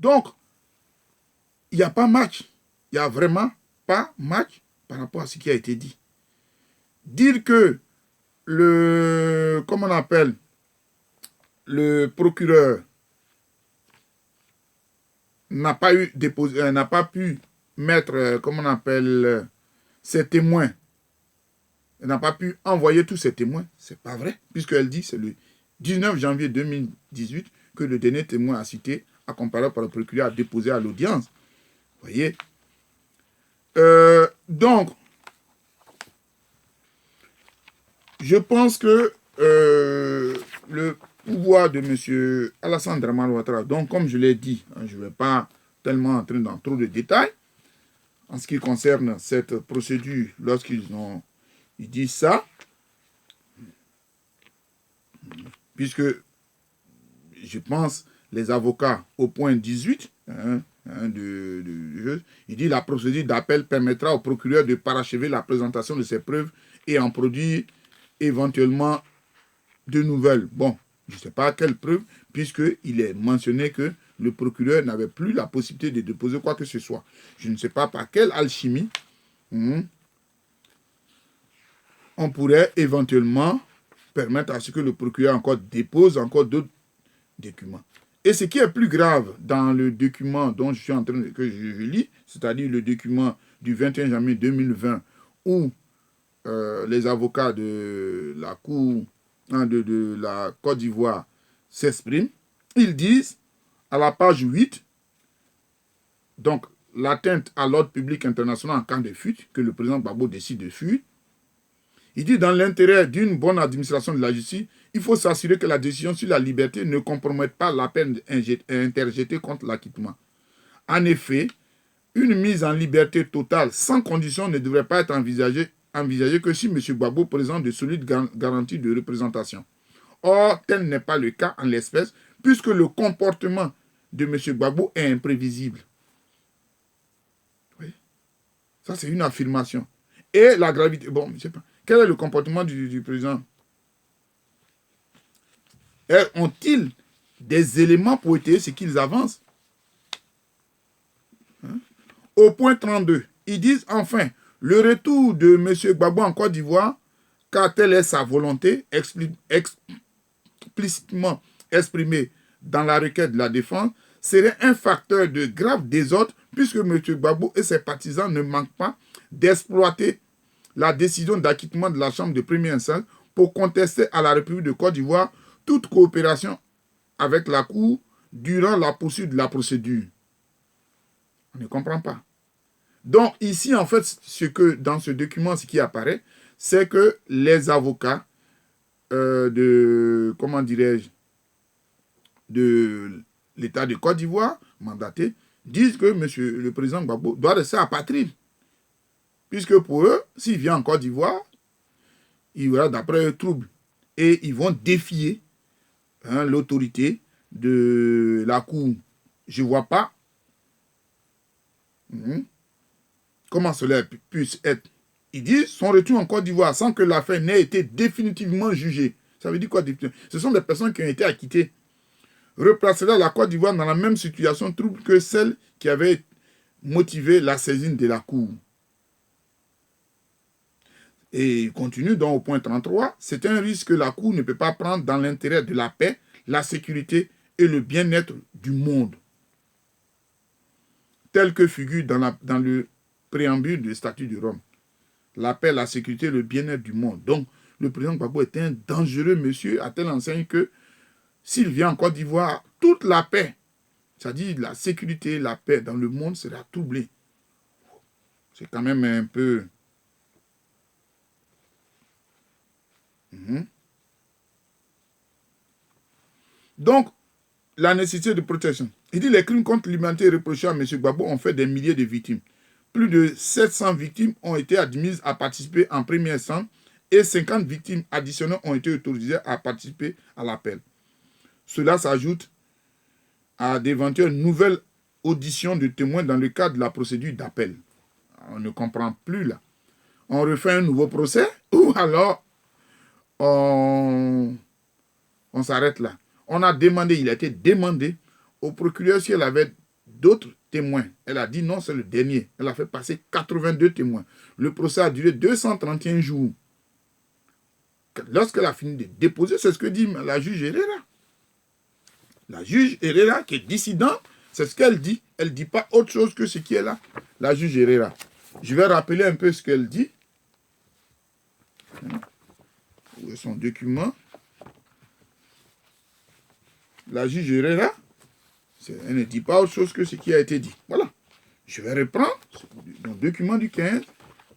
Donc, il n'y a pas match. Il n'y a vraiment pas match par rapport à ce qui a été dit. Dire que comment on appelle, le procureur n'a pas pu mettre, comment on appelle, ses témoins, n'a pas pu envoyer tous ses témoins, c'est pas vrai, puisqu'elle dit c'est le 19 janvier 2018 que le dernier témoin a cité, a comparé par le procureur, a déposé à l'audience. Vous voyez. Donc, je pense que le pouvoir de M. Alassane Dramane Ouattara, donc comme je l'ai dit, je ne vais pas tellement entrer dans trop de détails, en ce qui concerne cette procédure, lorsqu'ils disent ça, puisque je pense les avocats au point 18 il dit la procédure d'appel permettra au procureur de parachever la présentation de ses preuves et en produire éventuellement de nouvelles. Bon, je ne sais pas quelles preuves, puisqu'il est mentionné que le procureur n'avait plus la possibilité de déposer quoi que ce soit. Je ne sais pas par quelle alchimie on pourrait éventuellement permettre à ce que le procureur encore dépose encore d'autres documents. Et ce qui est plus grave dans le document dont je suis en train que je lis, c'est-à-dire le document du 21 janvier 2020 où les avocats de la Cour de la Côte d'Ivoire s'expriment, ils disent à la page 8, donc l'atteinte à l'ordre public international en cas de fuite, que le président Gbagbo décide de fuir, il dit dans l'intérêt d'une bonne administration de la justice, il faut s'assurer que la décision sur la liberté ne compromette pas la peine interjetée contre l'acquittement. En effet, une mise en liberté totale sans condition ne devrait pas être envisagée que si M. Gbagbo présente de solides garanties de représentation. Or, tel n'est pas le cas en l'espèce, puisque le comportement de M. Gbagbo est imprévisible. Oui. Ça, c'est une affirmation. Et la gravité... Bon, je ne sais pas. Quel est le comportement du président? Ont-ils des éléments pour étayer ce qu'ils avancent? Au point 32, ils disent enfin, le retour de M. Gbagbo en Côte d'Ivoire, car telle est sa volonté explicitement exprimée dans la requête de la défense, serait un facteur de grave désordre puisque M. Gbagbo et ses partisans ne manquent pas d'exploiter la décision d'acquittement de la Chambre de première instance pour contester à la République de Côte d'Ivoire toute coopération avec la Cour durant la poursuite de la procédure. On ne comprend pas. Donc ici, en fait, dans ce document, ce qui apparaît, c'est que les avocats de l'État de Côte d'Ivoire, mandatés, disent que le président Gbagbo doit rester apatride. Puisque pour eux, s'il vient en Côte d'Ivoire, il y aura d'après eux trouble. Et ils vont défier l'autorité de la Cour. Je ne vois pas comment cela puisse être. Ils disent son retour en Côte d'Ivoire sans que l'affaire n'ait été définitivement jugée. Ça veut dire quoi? Ce sont des personnes qui ont été acquittées. Replacera la Côte d'Ivoire dans la même situation trouble que celle qui avait motivé la saisine de la Cour. Et il continue donc au point 33, c'est un risque que la Cour ne peut pas prendre dans l'intérêt de la paix, la sécurité et le bien-être du monde, tel que figure dans le préambule du statut de Rome. La paix, la sécurité et le bien-être du monde. Donc, le président Gbagbo est un dangereux monsieur à telle enseigne que s'il vient en Côte d'Ivoire, toute la paix, c'est-à-dire la sécurité, la paix dans le monde sera troublée. C'est quand même un peu... Donc, la nécessité de protection. Il dit les crimes contre l'humanité reprochés à M. Gbagbo ont fait des milliers de victimes. Plus de 700 victimes ont été admises à participer en première instance et 50 victimes additionnelles ont été autorisées à participer à l'appel. Cela s'ajoute à d'éventuelles nouvelles auditions de témoins dans le cadre de la procédure d'appel. On ne comprend plus là. On refait un nouveau procès ou alors on s'arrête là. On a demandé, il a été demandé au procureur si elle avait d'autres témoins. Elle a dit non, c'est le dernier. Elle a fait passer 82 témoins. Le procès a duré 231 jours. Lorsqu'elle a fini de déposer, c'est ce que dit la juge Herrera. La juge Herrera, qui est dissidente, c'est ce qu'elle dit. Elle ne dit pas autre chose que ce qui est là. La juge Herrera. Je vais rappeler un peu ce qu'elle dit. Où est son document? La juge Herrera, elle ne dit pas autre chose que ce qui a été dit. Voilà. Je vais reprendre mon document du 15.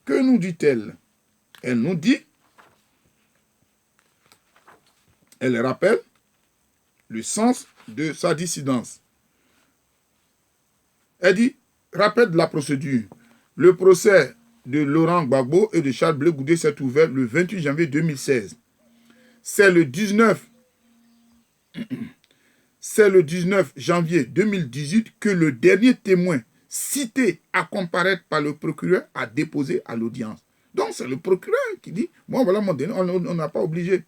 Que nous dit-elle? Elle nous dit, elle rappelle le sens de sa dissidence. Elle dit, rappel de la procédure. Le procès de Laurent Gbagbo et de Charles Blé Goudé s'est ouvert le 28 janvier 2016. C'est le 19 janvier 2018 que le dernier témoin cité à comparaître par le procureur a déposé à l'audience. Donc c'est le procureur qui dit, bon voilà mon dernier, on n'a pas obligé.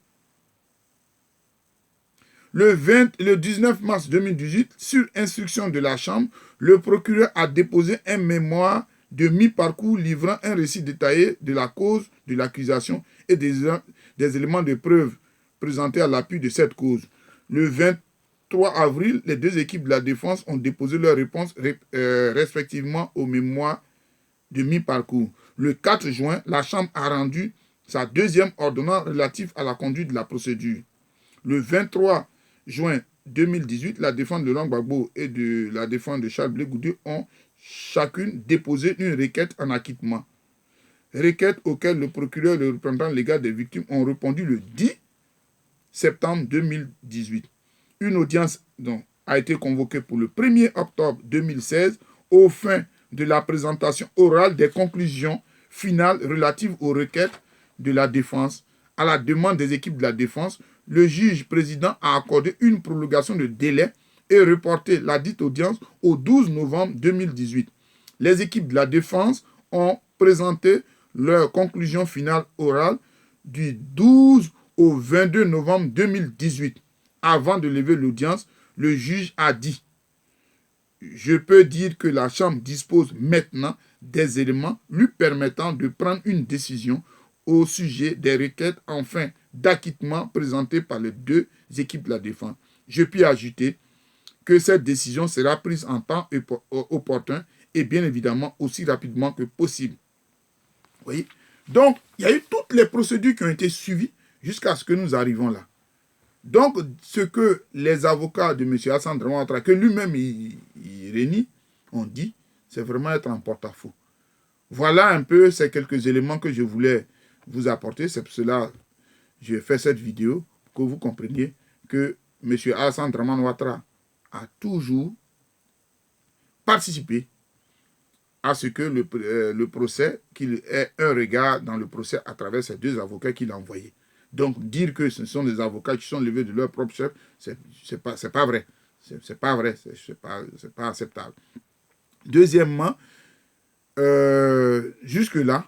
Le 19 mars 2018, sur instruction de la Chambre, le procureur a déposé un mémoire de mi-parcours livrant un récit détaillé de la cause de l'accusation et des éléments de preuve présentés à l'appui de cette cause. Le 23 avril, les deux équipes de la défense ont déposé leurs réponses respectivement au mémoire de mi-parcours. Le 4 juin, la Chambre a rendu sa deuxième ordonnance relative à la conduite de la procédure. Le 23 juin 2018, la défense de Laurent Gbagbo et de la défense de Charles Blé Goudé ont chacune déposé une requête en acquittement. Requête auquel le procureur et le représentant légal des victimes ont répondu le 10 septembre 2018. Une audience donc, a été convoquée pour le 1er octobre 2016 aux fins de la présentation orale des conclusions finales relatives aux requêtes de la défense. À la demande des équipes de la défense, le juge président a accordé une prolongation de délai et reporté la dite audience au 12 novembre 2018. Les équipes de la défense ont présenté leur conclusion finale orale du 12 au 22 novembre 2018. Avant de lever l'audience, le juge a dit « Je peux dire que la Chambre dispose maintenant des éléments lui permettant de prendre une décision au sujet des requêtes en fin d'acquittement présentées par les deux équipes de la défense. Je puis ajouter que cette décision sera prise en temps opportun et bien évidemment aussi rapidement que possible. » Vous voyez? Donc, il y a eu toutes les procédures qui ont été suivies jusqu'à ce que nous arrivons là. Donc, ce que les avocats de M. Hassan Dramane Ouattara, que lui-même il renie, ont dit, c'est vraiment être en porte-à-faux. Voilà un peu ces quelques éléments que je voulais vous apporter. C'est pour cela que j'ai fait cette vidéo, pour que vous compreniez que M. Hassan Dramane Ouattara a toujours participé à ce que le procès, qu'il ait un regard dans le procès à travers ces deux avocats qu'il a envoyés. Donc, dire que ce sont des avocats qui sont levés de leur propre chef, c'est pas vrai. C'est pas vrai, c'est pas acceptable. Deuxièmement, jusque-là,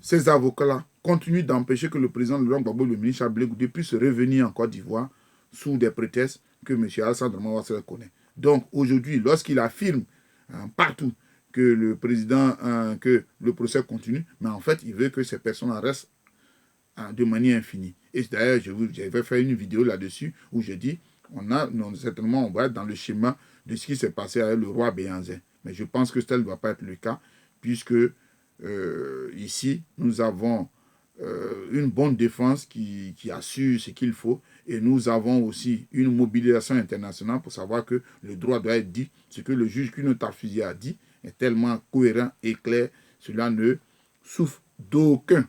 ces avocats-là continuent d'empêcher que le président Laurent Gbagbo, le ministre Charles Blé Goudé, puisse revenir en Côte d'Ivoire sous des prétextes que M. Alassane Dramane Ouattara connaît. Donc, aujourd'hui, lorsqu'il affirme partout que le président, que le procès continue, mais en fait, il veut que ces personnes restent de manière infinie. Et d'ailleurs, j'avais fait une vidéo là-dessus où je dis, certainement, on va être dans le schéma de ce qui s'est passé avec le roi Béhanzin. Mais je pense que tel ne va pas être le cas, puisque ici, nous avons une bonne défense qui assure ce qu'il faut, et nous avons aussi une mobilisation internationale pour savoir que le droit doit être dit. Ce que le juge Cuno Tarfusi a dit est tellement cohérent et clair, cela ne souffre d'aucun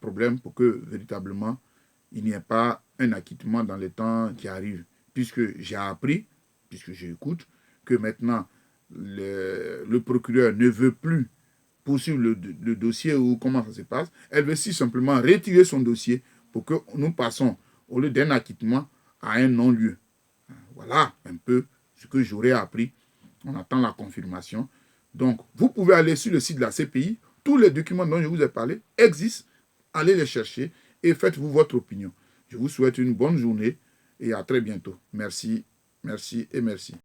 problème pour que véritablement il n'y ait pas un acquittement dans les temps qui arrivent. Puisque j'ai appris, puisque j'écoute, que maintenant le procureur ne veut plus poursuivre le dossier ou comment ça se passe. Elle veut si simplement retirer son dossier pour que nous passons, au lieu d'un acquittement, à un non-lieu. Voilà un peu ce que j'aurais appris. On attend la confirmation. Donc, vous pouvez aller sur le site de la CPI. Tous les documents dont je vous ai parlé existent. Allez les chercher et faites-vous votre opinion. Je vous souhaite une bonne journée et à très bientôt. Merci. Merci et merci.